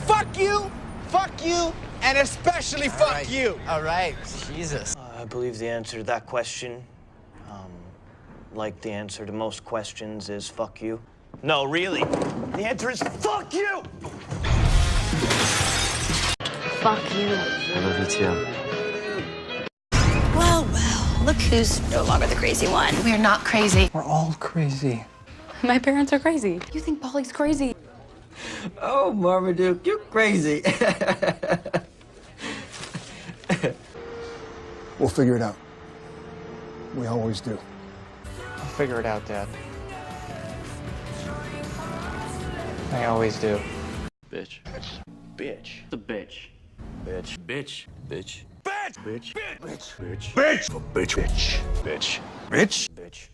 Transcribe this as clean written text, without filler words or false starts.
fuck you, and especially fuck you. All right, Jesus. I believe the answer to that question, like the answer to most questions, is fuck you. No, really. The answer is fuck you! Fuck you. I love you too. Well, look who's no longer the crazy one. We're not crazy. We're all crazy. My parents are crazy. You think Polly's crazy? Oh, Marmaduke, you're crazy. We'll figure it out. We always do. I'll figure it out, Dad. I always do. Bitch. Bitch. The bitch. Bitch. Bitch. Bitch. Bitch. Bitch. Bitch. Bitch. Bitch! Bitch! Bitch! Bitch! Bitch.